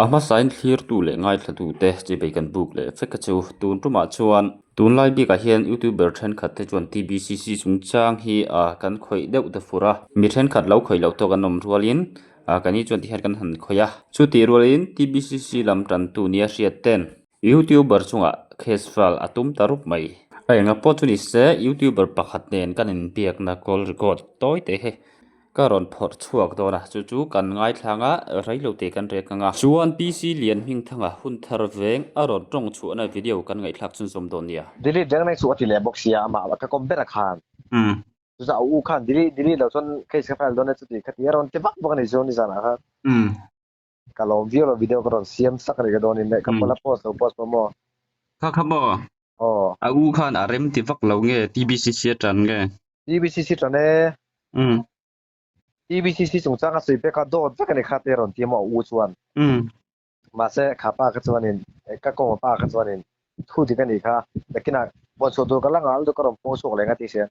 ama sign clear tu le ngai thatu te chi be kan book le feka chu tun tuma chuan tun lai bi ka hian youtuber then khat te chuan tbcc chungchang hi a kan khoi deuh te fura mi then khat lo khoi lo to kan nom rualin a kani chuan ti her kan han khoya chu ti rualin tbcc lam tan tu nia hriat ten youtuber chunga khesfal atum tarup mai ai nga po chu ni se youtuber pakhat nen kan in piak na call record toy te he karon phor chuak dona chu kan ngai thlanga railo te kan re kanga chuan pc lian hing thanga hun thar veng aron tong chu na video kan ngai thlak chun som don nia dili dang nai chu ati le box ya ma ka kom bera khan chu za u khan dili lo chon case file don chu ti khat yaron te bak bak ni zone ni zana ha ka lo video ko ron siam sak ri ga don in ka pala post mo kha khamo a u khan arem ti vak lo nge tbcc tan nge tbcc tane tbcc chung changa sui pe ka do tak ni kha te ron ti mo u chuan ma se kha pa ka chuan in ka ko pa ka chuan in thu ti ka ni kha lakina bo so do ka lang al do ka ron po so le nga ti se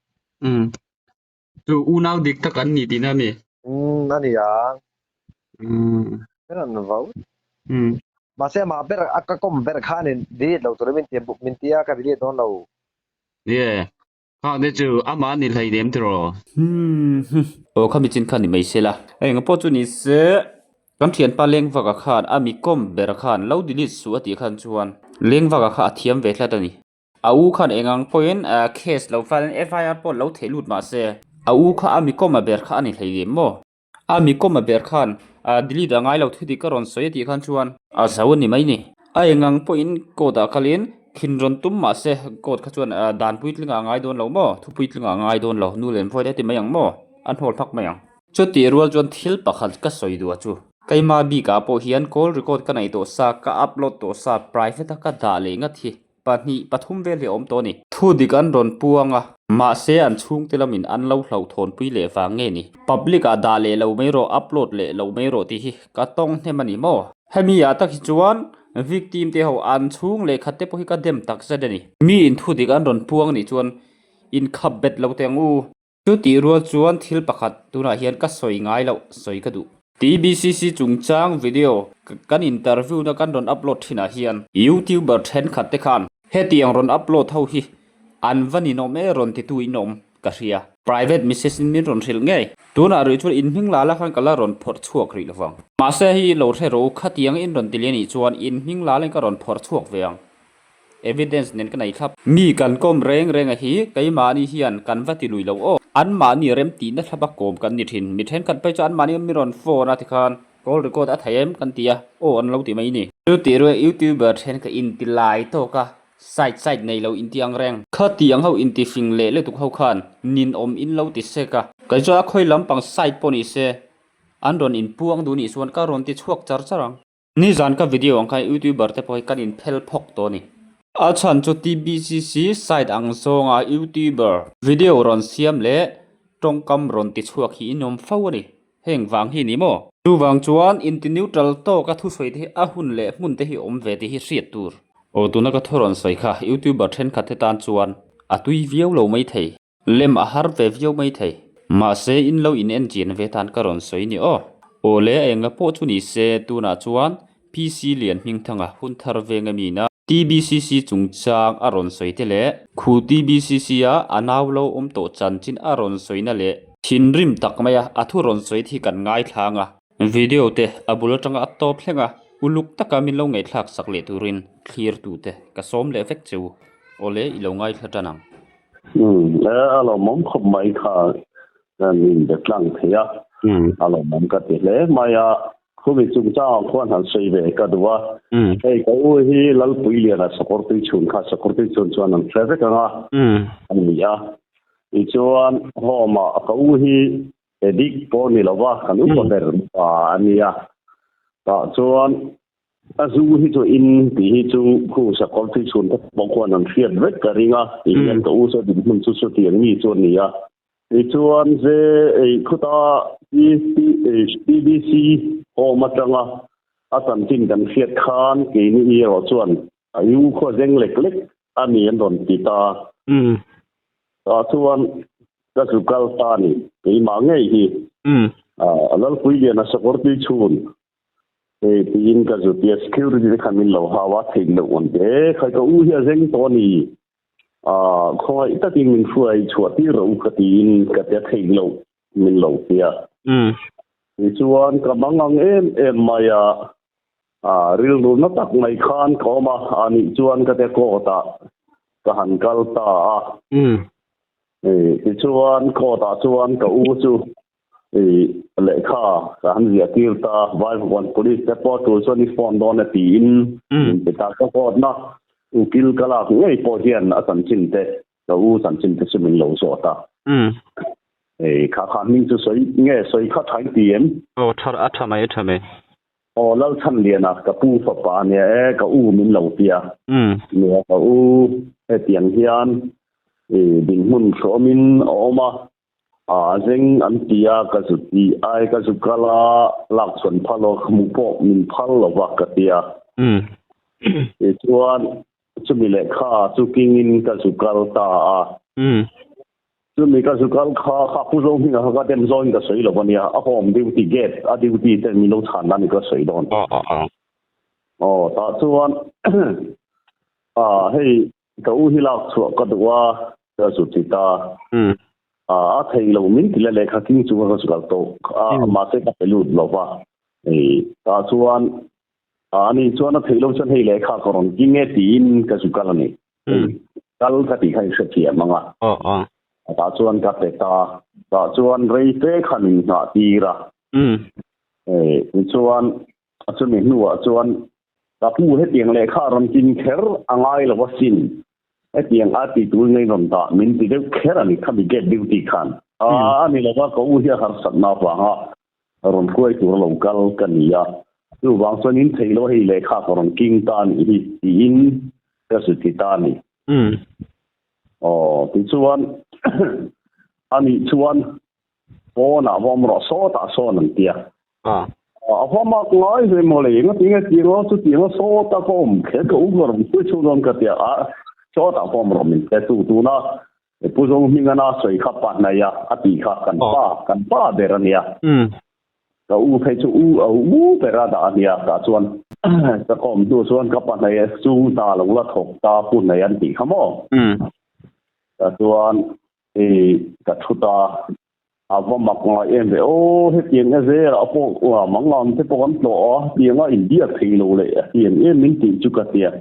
chu u naw dik tak an ni ti na mi ani ya ran vau ma se ma ber ka kom ber khan in di lo to min tia ka di don lo ye ha de chu ama ni lai dem tro o khami chin khan ni mai sela ai nga po chu ni se kan thian pa leng waka khan ami kom ber khan lo dilit su ati khan chuan leng waka kha athiam ve thla tani au khan engang point a case lo file fir po lo thelut ma se au kha ami kom a ber kha ani hlei dem mo ami kom a ber khan a dilit a ngai lo thudi ka ron soi ati khan chuan a zawun ni mai ni a engang point ko da kalin khinron tum ma se kot kha chuan dan puitlinga ngai don lo mo thu puitlinga ngai don lo nu len foi ati mayang mo an hol phak mayang chu ti rual chuan thil pakhat ka soi du chu kaima bi ka po hian call record ka nei to sa ka upload to sa private ka da le nga thi pani pathum vel he om to ni thu dik an ron puanga ma se an chung tilamin an lo hlau thon pui le wa nge ni public a da le lo mai ro upload le lo mai ro ti hi ka tong he mani mo hemi ya tak hi chuan victim te ho an chung le khatte po hi ka dem tak sa deni mi in thu dik an ron puang ni chuan in khap bet lo te ngu chu ti rual chuan thil pakhat tuna hian ka soi ngai lo soi ka du tbcc chungchang video kan interview na kan ron upload thina hian youtuber then khatte khan hetiang ron upload ho hi anvani no me ron ti tu inom ka ria private message in min ron thil nge tuna ri chu in hing la la khan kala ron phor chuak ri lawang ma se hi lo the ro khatiang in ron tileni chuan in hing la len ka ron phor chuak veang evidence nen ka nei thap mi kan kom reng a hi keima ni hian kan vati lui lo o an ma ni rem ti na thaba kom kan ni thin mi then kan pe chan mani mi ron phone ati khan call record a thaim kan tia o an lo ti mai ni tu ti ro youtuber then ka in ti lai to ka side nei lo in tiang reng kha tiang ho in ti fing le tu ho khan nin om in lo ti se ka kai cha khoi lam pang side poni se an ron in puang du ni suan ka ron ti chuak char charang ni zan ka video ang kai youtuber te poi kan in phel phok to ni a chan chu tbcc side ang songa youtuber video ron siam le tongkam ron ti chuak hi inom fawani heng wang hi ni mo tu wang chuan in ti neutral to ka thu soi the a hun le mun te hi om ve ti hi riat tur o tu na ka thoron soi kha youtuber then kha te tan chuan a tui viau lo mai thei lem a har ve viau mai thei ma se in lo in en jin ve tan ka ron soi ni o le enga po chu ni se tu na chuan pc lian hing thanga hun thar ve nga mi na tbcc chungchang aron soitele khu tbcc a anaw lo to chan chin aron soina le thinrim takmaya athu ron soi thi kan ngai thlanga video te abul tanga top thlenga uluk taka min lo ngai thlak sak le turin clear tu te ka som le effect chu ole I lo ngai thlanang le alo mom khop mai kha min de tlang thia alo mom ka te le maya khu bi chung cha khon han sei ve ka duwa ei ko hi lal pui le na support chun kha support chun chuan an traffic anga an mi ya I chuan ho ma ka u hi edik po ni lawa kan u der ania ta chuan azu hi chu in ti hi chu khu support chun ta bokwan an fiat vek ka ringa in to u so di mun chu so ti ni chuan ni ya I chuan ze khuta BBC o matanga atan tin kan fiat khan ke ni ro chuan ayu kho jeng lek ani an don ti ta chuan ka su kal ta ni ke ma ngai hi alal pui le na support ti chun tin ka zu tia security khan min lo hawa thein lo on de khai ka u hia zeng to ni khoi ta tin min fuai chua ti ro ka tin ka te thein lo min lo tia ni chuan ka mangang em maya ril ru na tak mai khan ko ma ani chuan ka te ko ta ka han kal ta ni chuan ko ta chuan ka u chu lệ kha han zia tir ta vai one police report to so ni phone don a tin pe ta ko ko na u kil kala ngei po hian a san chin te lo u san chin te simin lo so ta kha kha min chu soi nge soi kha thai tien thar a thame lo chan lian a ka pu fa pa ne ka u min lo pia ne ka u tiang hian ding mun so min oma zeng an tia ka zu ti ai ka zu kala lak chon phalo mu po min phal lo wa ka tia chuan chu mi le kha chu king in ka zu kal ta chu mi ka zu kal kha pu zo mi ka dem zon ka sei lo ba nia a hom duty gate a duty te mi lo chan na ni ka sei don ta chuan hei ka u hi lak chu ka duwa ka zu ti ta thầy lâu mình thì lại khắc kinh chúng ta sẽ to mà sẽ các cái lụt lâu ba ta chuan anh chuan nó thầy lâu chân hay lại khắc còn kinh nghe tin cái sự cái này cái cái thì hay sẽ thiệt mà ta chuan cái ta chuan rây tế khăn nọ đi ra chuan mình nuôi chuan ta pu hết tiền lại khắc còn kinh khéo anh ai là vaccine tiếng ati tu ngay nằm ta mình thì đều khéo anh không bị get duty khan anh là có u hiya har sat na pa ha ron koi tu local kania tu wang so nin thei lo hi le kha ron king tan hi in ka su ti ta ni ti chuan ani chuan po na vom ro so ta so nan tia hôm mà nói về một lời nó tiếng nó chút tiếng nó số ta có một cái u ron koi chu ron ka tia cho ta phong rồi mình sẽ tu na pu zong mình na soi khắp bạn này ya ati khắp kan pa de ra nia ka u phei chu u pe ra da nia ta chuan ta kom tu chuan khắp bạn này chu ta lo la thok ta pun này an ti khamo ta chuan ka thu ta avom mak ngai em ve he tieng a ze ra po wa mangam te pon to tieng a india thilo le tieng em min ti chu ka tia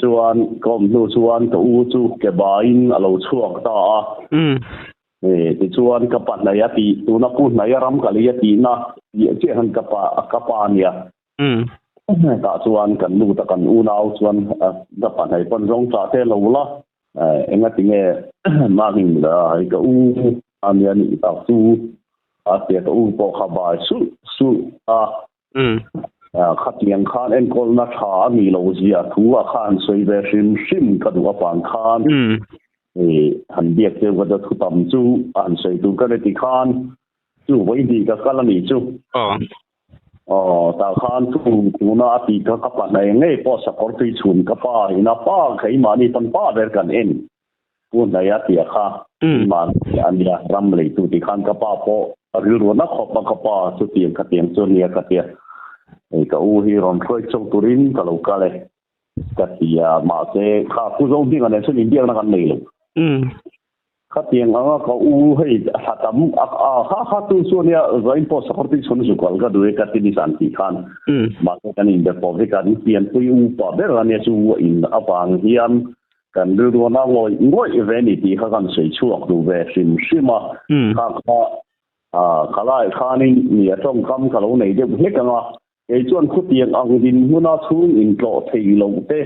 chuan kom nu chuan ka u chu ke ba in alo chuak ta chuan ka pat na ya ti tu na pu na ya ram ka le ya ti na ye che han ka pa nia ta chuan kan nu ta kan u nau chuan da pa nai pon rong ta te lo la enga tinge ma hing la ka u amia ni ta su te ka u po kha ba su khát tiếng khan en kol na tha mi lo zia thu a khan soi ve sim ka du pan khan han biak te wa da thu tam chu an soi tu ka ti khan chu wei di ka kala mi chu ta khan tu na ti ka pa nei ngei po support ti chun ka pa ina pa khai ma ni pan pa ver kan en pun da ya ti kha ma an ya ram le tu ti khan ka pa po ri ro na khop ka pa chu tiang ka tiang chu nia ka tia ka u hi ron khoi chou turin ka lo ka le ka tia ma se kha pu zong ding an sen india na kan nei lo kha tiang anga ka u hei hatam ha tu so nia zain po supporting sun su kal ga duwe ka ti ni san ti khan ma ka kan in de po ve ka ni tian pu u pa be ra ne chu in apang hiam kan ru na ngoi event ti kha kan sei chuak du ve sim ma kha lai khanin ni atong kam ka lo nei de he ka nga cái chuyện khu tiền ông din muốn nó xuống in lộ thì lồng tê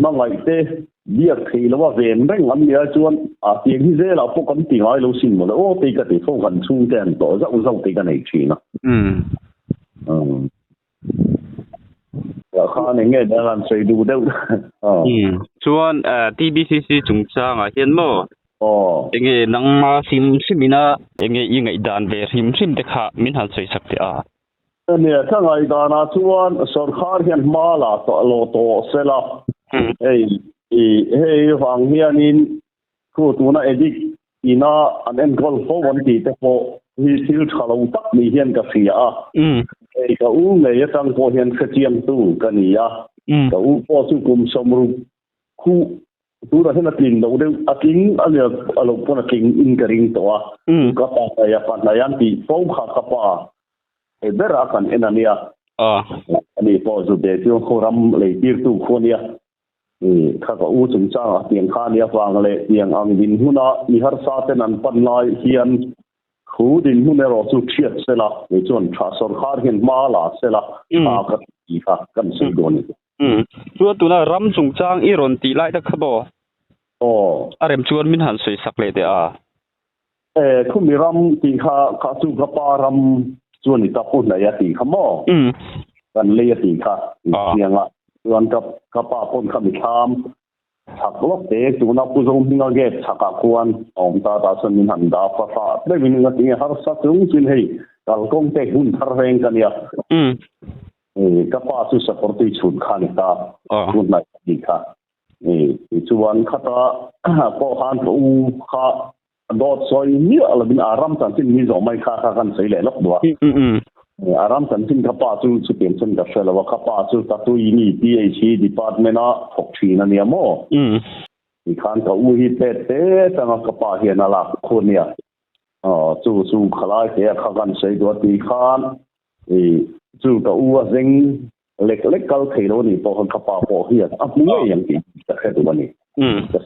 nó lại tê biết thì nó về bên ngắm nhớ chuyện tiền như thế là không có tiền ai lâu xin mà ô thì cái thì không cần xuống tiền tổ rộng rộng thì cái này chuyện nó khó này nghe đã làm xây đủ đâu chuyện TBCC chúng ta ngài hiện mô nghe nắng mà simina nghe ngay đàn về sim để khá mình hẳn xây sắc thế nè thằng ai ta na chuan sarkar hian ma la to lo to sela hey wang hianin ku tu na edik ina an en gol fo wan ti te po hi sil thalo tak ni hian ka fia ก็เลยจังพอเห็นเจียงตู้กันนี่อ่ะก็พอสุกุมสมรูคู่ตัวเราเห็นกินเราได้กินอะไรอะไรพวกกินอินกริงตัวก็ปะยาปันยันตีฟงข้ากปะเบรากันเอ็นนี่อ่ะอันนี้พอสุดเดียวเขารำเลยตีตู้คนเนี่ยข้าก็สงสารเตียงข้าเนี่ยฟังเลยเตียงอังดินหุ่นอ่ะมีฮาร์ซาเตนันปันลายเฮียนหูดินหุ่นเราสุดเชียดเสละในส่วนชาสรคาเห็นมาละเสละข้าก็อีข้ากันสุดโดนตัวน่ะรำสงจางอีรอนตีไล่ตะขบอะไรมชวนมินหันสวยสักเลยเดียคุณมีรำตีข้าสุขปารำส่วนนี้ตะปุ่นไหนตีข้าหม้อกันเลยตีข้าเสียงละส่วนกับป้าปนข้ามีชามฉักลบเด็กตัวนับผู้ทรงพิงเกตฉักกวนตาสมินหันดาฟ้าได้มีเงินตีฮาร์สักถึงสินให้กัลกงเตะหุ่นทาร์เรงกันเนี่ยกับป้าสุสปอร์ติชุนขันตาหุ่นไหนตีข้าส่วนข้าตาพอหันผู้ข้าดอดซอยเนี่ยอะไรเป็นอารามสันติมีสมัยข้ากันใส่เลยล็อกตัวอารามสันติข้าป้าสุเปลี่ยนสันกับเชลว่าข้าป้าสุตัดตัวนี้ที่ไอซีดีพาร์ตเมนต์หกชีนั่นเนี่ยมั้งอีกครั้งก็อุ้ยเตะแต่ข้าป้าเห็นอะไรคนเนี่ยสู้ขลายเสียข้ากันใส่ตัวตีข้านสู้ก็อุ้ยเซ็งเล็กก็เทโลนี่พอข้าป้าพอเหี้ยมึงยังตีจะแค่ตัวนี้จะ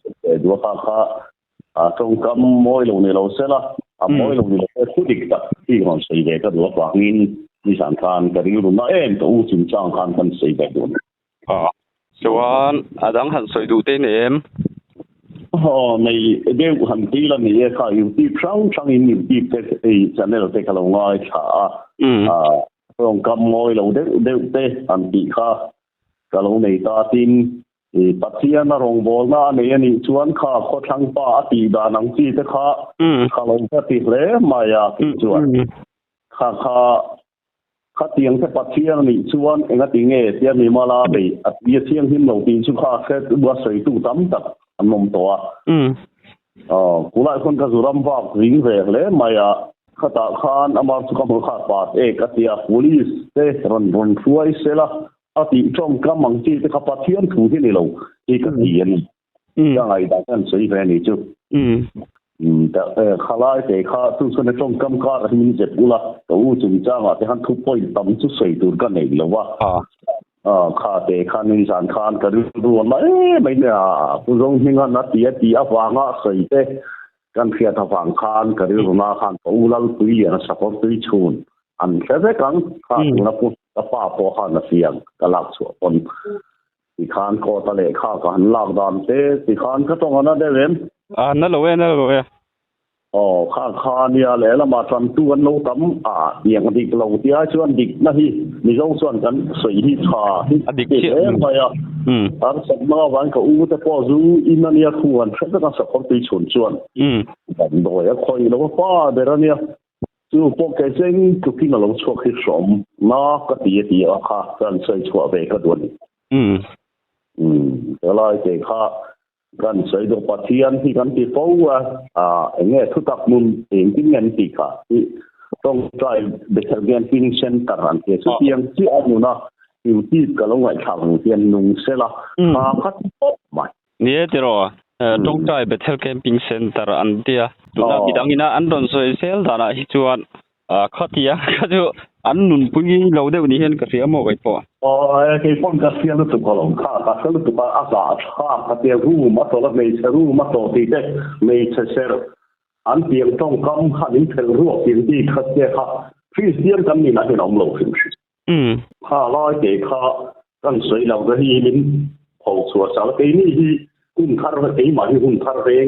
ดูข้าตรงกับมวยลงในเราเสร็จละมวยลงในเราคู่ดิกต์ที่มันใส่เด็กก็ดูว่างินมีสารคันก็รู้นะตัวจริงจังคันมันใส่เด็กดูส่วนดังหันใส่ดูเต้นในเดี๋ยวหันตีละนี่ค่ะอยู่ที่ช่างอินอยู่ที่จะเนี่ยเราเตะกันลงง่ายช้าตรงกับมวยเราเดี๋ยวเตะหันตีค่ะก็ลงในตาตินปัจจัยน่ารงบอกนะเนี่ยนี่ชวนข้าเขาช่างป้าตีดานังจีเตข้าข้าลงแค่ติดเลยมายาชวนข้าเตียงแค่ปัจจัยนี่ชวนเองก็ติงเตียมีมาลาไปเบียเทียงหิมเราตีชุข้าแค่บัวใส่ตู้ตั้มตักอันนมตัวกูไล่คนกระสุนรำฟ้าริงเร่เลยมายาข้าตาขานอามาสุขภาพขาดปาดก็เตียผู้ลิสเตรันช่วยเสละที่ช่องกำมังจีที่ขับเทียนถูที่นี่เราอีกทีนี่ยังไงแต่กันสวยแค่นี้จุแต่ข้าไล่แต่ข้าทุกคนในช่องกำการที่มีเจ็บอุละตัวจริงจังแต่ฮันทุกปอยตั้มจุดสวยตัวกันเองแล้วว่าข้าแต่ข้าในสารคานก็รู้ว่าไม่เนี่ยผู้ทรงที่งานนัดตีฟังสวยแต่กันเพียรฟังคานก็รู้ว่าคานตัวเราตุยนะสักคนตุยชนอันแค่ได้กันข้าเราพูดกับป้าพอข้าน่ะเสียงกระลักสวดคนที่คานก็ทะเลข้าก็หันลากดานเตะที่คานก็ต้องอันนั้นได้เว้นนั่นเลยข้าเนี่ยแหละละมาทำตัวเราตั้มอย่างดิกเราที่ชวนดิกนะที่มีเราส่วนกันสวยที่ชาดิกเชี่ยไปสักมาวันก็แต่พอรู้อินเนี่ยควรแค่ต้องสักคนตีชนชวนแต่โดยคอยเราป้าเดี๋ยวเนี่ยจู่พวกแกเซ็งทุกที่มาลงช่วงที่สมมาก็ตีค่ะกันใส่ชั่วไปก็โดนเดี๋ยวไล่เจ้าค่ะกันใส่ดอกปัทยันที่กันที่ฟ้องเงี้ยทุกตักมุนเองที่เงินตีค่ะที่ต้องใจเด็กเรียนฟินเซนต์การันเทสุดยังที่อันนู้นนะอยู่ที่กลงไว้ทางเรียนนุ่งเสละคัดป๊อปใหม่เนี่ยเดี๋ยวต้องใจเบทเทลแคมปิ้งเซ็นเตอร์อันเดียตัวนั้นที่ดังนี้นะอันโดนสวยเซลดานะฮิจวนข้อที่ก็จะอันนุ่นปุ่ยเราเดี๋ยวนี้เห็นกระเทียมหมดไปพอคือคนกระเทียมรู้สึกพอลงข้ากระเทียมรู้สึกว่าอาสาข้ากระเทียมรู้มาตัวละไม่ใช่รู้มาตัวที่เด็กไม่ใช่เซลอันเตียงต้องกำหันเทลรู้เตียงที่กระเทียมค่ะฟิสิกส์กันนี่นะที่น้องเราฟิสิกส์ข้าร้อยเด็กข้ากันสวยเราก็ที่ลิ้นพอสวดสาวตีนี่ที่หุ่นคาร์เองมาที่หุ่นคาร์เอง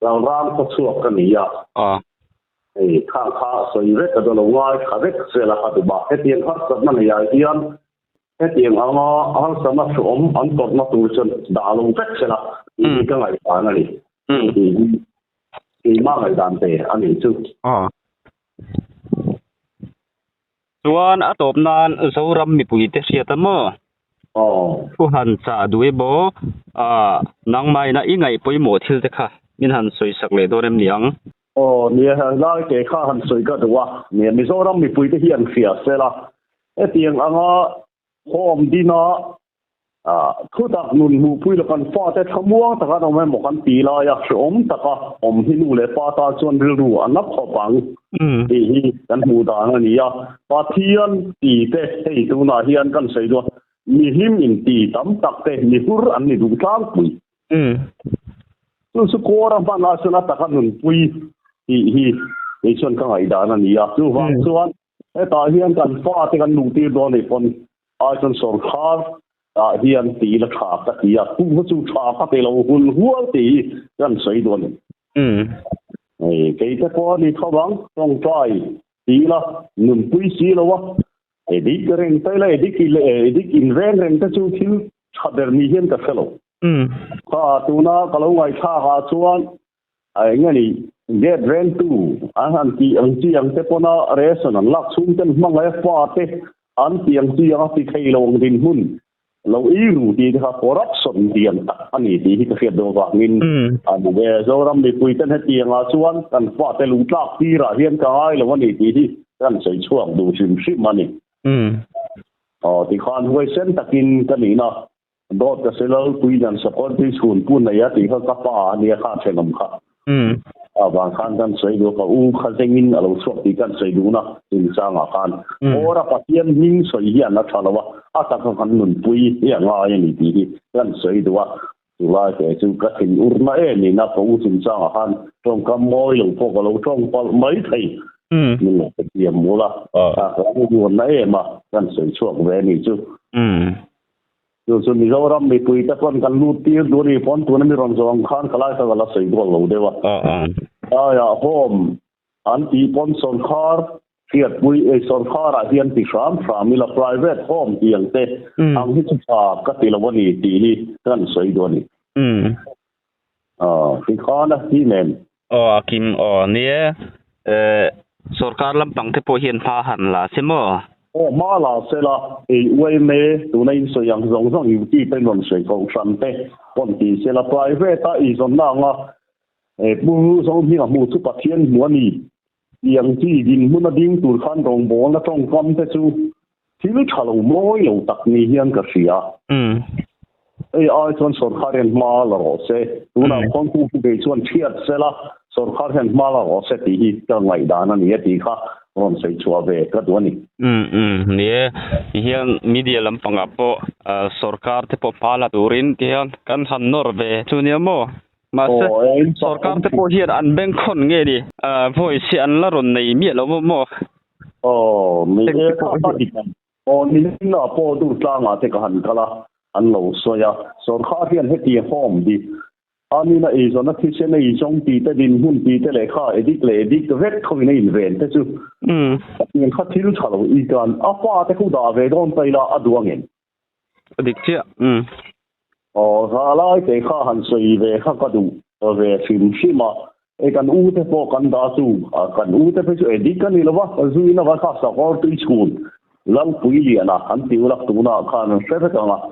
เราร่างก็สวดกันนี่ข้าสวยเล็กก็จะลงว่าข้าเล็กเสียละข้าตัวบ้าเตียงข้าสัตว์นั่นใหญ่ที่อันเตียงเอาสมัครสมอันกดมาตัวจนด่าลงเล็กเสียละนี่ก็ไงตานั่นนี่มากเลยดันเตะอันนี้จุดส่วนอัตบนานสาวรำมีปุ๋ยเตเสียตั้มผู้หันจ่าด้วยบ่นางไม้นะอีไงปุ๋ยหมดที่จะค่ะมินหันสวยสักเลยโดนเลี้ยงเนี่ยไล่เกข้าหันสวยก็ดูว่าเนี่ยมีสาวรำมีปุ๋ยที่เฮียนเสียเสียละ tiếng anh hôm đi nó thu tập nụn hụ pui là con pha thế tham mua ta cái đó một con tì la yak ta cái hi nu lệ pha ta chuan ru anh nắp họ bằng thì kan hụ ta nó nhỉ pha thiên tì thế hey tu na hiền kan sei do mi him in tì tam tak thế mi hur anh ni du tlang pui tu su ko ra pa na su na ta cái nụn pui hi chuan ka ngai da na nhỉ tu wa chuan ta hiền kan pha thế kan nu ti do nei pon ai chuan sor khar hiền tỷ là khá các tỷ cũng có chú khá các tỷ là hùn hùa tỷ gần sấy đồn cái có đi thao bằng trong trai tỷ là nằm quý xí là vợ đi cái rèn tay là đi kinh rèn ta chú thiếu thật là mi hiền cả fellow tu na kalau ngai kha chuan nghe này get rent tu anh chị ang te pona restaurant lak sum ten mang ai fa te anh chị ang ti khai long din hun lâu ý rủ thì cái corruption tiền anh ấy thì cái việc đó và mình anh về rồi làm việc quy tên hết tiền à chuan cần phải tới lũ trắc thì ra hiện cái là vấn đề thì cần sẽ chuộng đủ trình sự mà nè thì còn với sen tắc in cái này nó đó cái sẽ lâu quy định support thì school pun này thìเขาcấp àเนี่ยค่าใช้น้ำค่าบางครั้งกันใช้ดูเขาเขาจะยินเราชอบที่กันใช้ดูนะถึงสร้างอาคารโอ้เราปัจจัยยิ่งใช้เหี้ยนะชาลว่าแต่เขาคันหนุนปุยอย่างไรอย่างนี้ดีกันใช้ดูว่าดูว่าแต่จู่ก็ถึงอุรมานี่นะเขาถึงสร้างอาคารตรงกับมอยหลวงพ่อก็เราตรงปอไม่ไทยนี่แหละเป็นเตรียมมูละเขาดูนั่นมากันใช้ช่วงเวนี้จู่so mi zo ram mi pui ta kon kan lu ti do ri pon tu na mi ron zong khan kala ta la sei do lo de wa ya home an ti pon son khar fiat pui e son khar a hian ti ram mi la private home ti ang te ang hi chu ka ti lo ni ti hi kan sei do ni ti khan na ti men kim nia sarkar lampang te po hian pha han la semo马拉塞啦，为咩都那所样种种有地被乱水沟上的，问题是啦，private 他一种那不从那木出白天模拟，样子人们那领导看中国那种干的就，其实查了没有特你样个事啊。ai chọn sort khai hiện mà là họ sẽ, tu nào con khu cái chọn thiệt sẽ là sort khai hiện mà là họ sẽ thì cái ngày đó nó nhiều thì khác. Ron sai chua về cái đó này. Nè, hiện media làm bằng áp sarkar te po pala turin hiện kan han Norway chu nia mo. Mà sarkar te po hiện an beng khon nghe đi. Voice an la ron nei mi lo mo. Mi mình là po du tlang à te ka han kala an lo so ya. Sarkar hiện hết tiền home đi. Anh là ý nó thì sẽ này trong tí tới đình hun tí tới lệ khai edit cái vết không nên invent thế chứ nhưng khác thiếu trả lời ý kiến qua tới khu đà về đón tay là đua nghìn edit chứ ra lại cái khác hành suy về khác có đủ về phim mà cái u thế bộ cái đa số cái u thế phải edit cái này là vâng rồi nó phải khác sao có tùy school lăng quý liền à hắn tiêu lạc tụ nào khăn sẽ phải cái nào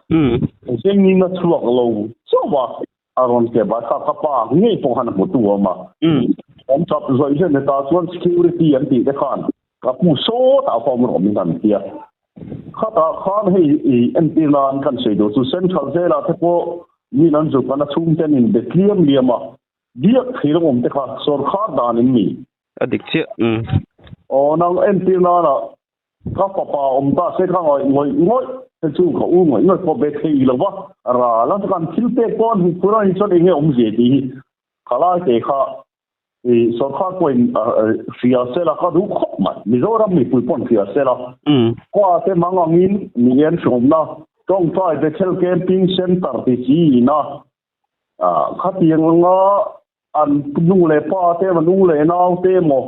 xem như nó chuộc lâu sao vậy aron ke ba kha pa nge po han mo tu ma on top zoi je ne ta chuan security an ti te khan ka pu so ta form ro min dan tia kha ta khan hei en ti lan kan sei do su central je la te po ni nan zu kana chung ten in de clear liama dia khiro om te kha sor kha dan in mi adik che nang en ti na na ka pa om ta se kha ngoi chúเขาอุ้งไงพอเบทีแล้ววะแล้วการคิดเตะก้อนคุณเราที่ชดเองเนี่ยผมเสียดีข้าราชการสอบข้าเป็นฟิอาเซล่ะก็ดูครบมันมิโซรัมมีปุ่ยปนฟิอาเซล่ะก็แต่มังงินมีเงินชมนะต้องใช้ไปเช่าแคมปิ้งเซ็นเตอร์ที่จีนนะข้าเตียงngaอันนู่เลยป้าเต้มันนู่เลยน้าวเต้หมด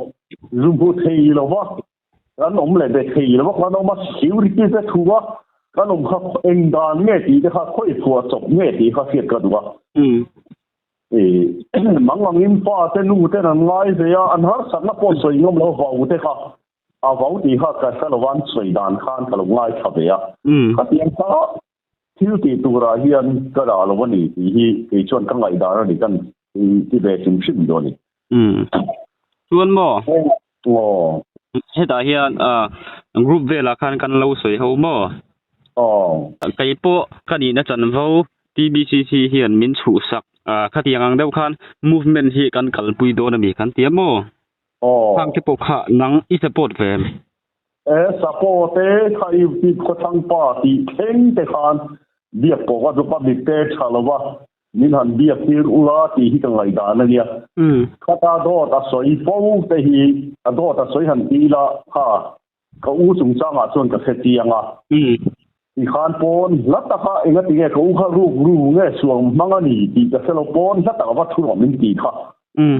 รูปทีแล้ววะแล้วผมเลยไปทีแล้ววะเขาต้องมาสิวริกิเซทัวก็นุ่มเขาเองดานเงี้ยดีที่เขาค่อยทัวจบเงี้ยดีเขาเสียกันวะมังงินฟ้าเต้นู่เต้นั่นง่ายเสียอันหาสักนักปนสวยงามแล้วว้าวเต้เขาว้าวดีเขาแต่สารวันสวยดานข้านเขาง่ายเขาเสียเขาเตียงเขาที่ตีตัวราเฮียนก็ได้แล้ววันนี้ที่ชวนกันไหลดานนี่กันที่เบสิมชิมโดนี่ชวนหม้อเฮ็ดเฮียน กรุ๊ปเวลาคันกันเราสวยเฮาหม้อไก่โปคันนี้นะจันเว้า TBCC เฮียนมินฉูสักคัดยังเดาคัน movement ที่กันกัลปุยโดนมีคันเตียหม้อทางที่ปกขะนังอีสปอร์ตแฟมสปอร์ตไทยที่ก็ทั้งปาร์ตี้เข่งแต่คันเบียบปกว่าจะปฏิเสธชาลวะมินหันเบียบที่อุลาที่ที่กันไหลดานเนี่ยข้าตาโดดสวยฟูแต่ฮีโดดสวยหันตีละฮะเขาอู้สงสารส่วนกับเสียงที่ขานปนลัตตาข้าเองก็ตีเขาอู้ข้ารูเนี่ยส่วนมังอันนี้ที่จะเซลปนลัตตาว่าทุกคนมินตีข้า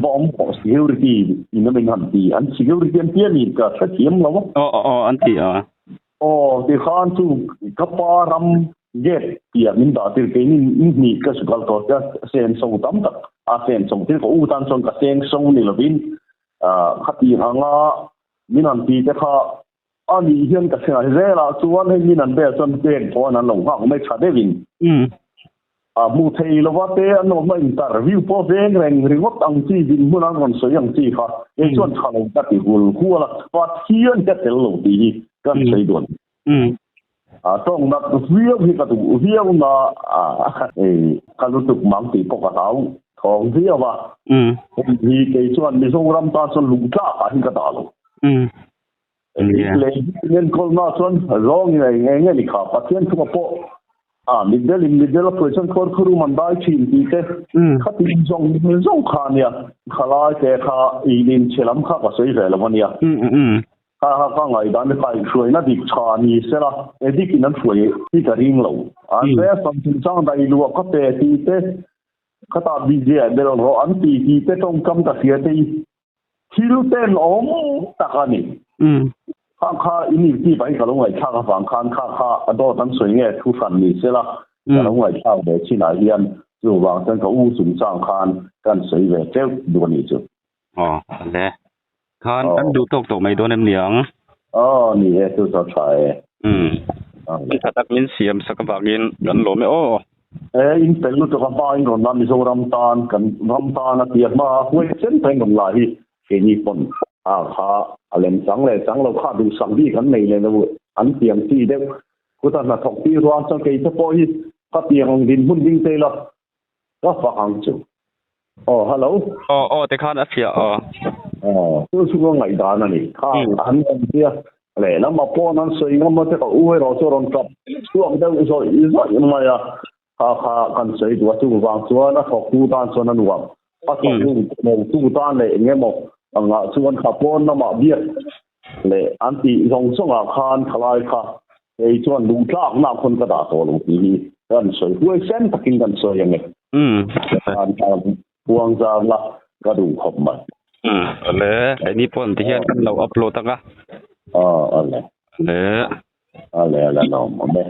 บอมของ security อินนั้นเป็นหันตีอัน security อันเตี้ยนี่ก็เสียงแล้ววะอันที่ที่ขานสู้กับปารำเย็ดเปียมินดาที่เกนี่ก็สุดแล้วก็จะเซนส่งตั้มตักเซนส่งที่เขาอู้ตันส่งกับเซนส่งนี่ละบินขัดยังงามินันตีแต่ข้าอันนี้เห็นกับเสียงเร่ละส่วนให้มินันเบสจนเป็นพอนั้นหลงห้างไม่ชัดได้วินมูเทยละว่าเตะนไม่อินเตอร์วิวพอเวงแรงหรือว่าตั้งจีบินมุนังคนสวยอย่างจีค่ะไอ้ส่วนข่าวตัดที่หัวละว่าเที่ยงจะเตะลงตีกันใส่ด่วนต้องนัดเวียบที่กระตุกเวียบมาการรู้สึกมังตีปกติของเวียบว่าที่ไอ้ส่วนมีส่งรำตาส่วนลุงจ้าที่กระตาลงเลยเงินคนมาส่วนร้องไงนี่ค่ะปัจจัยทุกปอมิดเดิลเพื่อนคนครูมันได้ชิมที่เต้ขัดยิ่งส่งขาเนี่ยขลายแต่ขาอีลินเชลัมข้าก็สวยเลยละวันเนี่ยข้าไงด้านนี้ใครช่วยน่าดิชานี่เสร็จละไอ้ดิกินนั้นช่วยที่กระดิ่งเราอันนี้สัมผัสจังได้รู้ว่าก็เตะที่เต้ข้าตาบีเจเดลเราอันที่เต้ต้องกำกับเสียที่ที่รู้เต้นตะการนี่ข้าอินี่ที่ไปกับลงไหลข้าฝั่งข้าโดนตั้งสวยเงี้ยทุกฝันนี่เสียละกับลงไหลข้าเด็กที่ไหนเรียนจู่วางตั้งกับอู้สูงสร้างคานกันสวยเว้ยเจ้าดูนี่จุดแล้วคานอันดูตกไม่โดนน้ำเหนียงนี่ตัวสุดท้ายที่ถ้าตักมินเสียมสักบากินกันหลไม่อินเป็นรู้จักบ้านคนนั้นมีโซรำตาลกันรำตาลเตียมาเว้ยเส้นเป็นกันหลายเห็นญี่ปุ่นข้าอะไรสังเราข้าดูสังดีกันในเลยนะเว้ยอันเตียงที่เด็กกูตอนนั้นถกที่ร้านจังเกยเฉพาะที่ข้าเตียงดินหุ่นดิ้งเตละก็ฟังจู่ฮัลโหลแต่ข้าน่ะเสียตัวช่วงไหนดานั่นนี่ข้าอันนั้นเสียอะไรแล้วมาป้อนนั้นสวยงามมาแต่ก็อุ้ยเราจะรอนกับช่วงเดิมสวยยังไงข้ากันสวยตัวจู่วางตัวนะถกตู้ด้านส่วนนั้นว่าถ้าถกตู้ด้านเลยเงี้ยบอกส่วนขับป้อนน้ำมาเบี้ยเลยอันที่ส่งอาคารขลายค่ะไอ้ส่วนดูจ้างน้าคนกระดาษตัวลงทีนี้กันสวยด้วยเส้นตะกินกันสวยยังไงการพวงจางละก็ดูขบมันเลยไอ้นี่พ่นที่เห็นกันเราอัปโหลดตั้งอะไรน้องแม่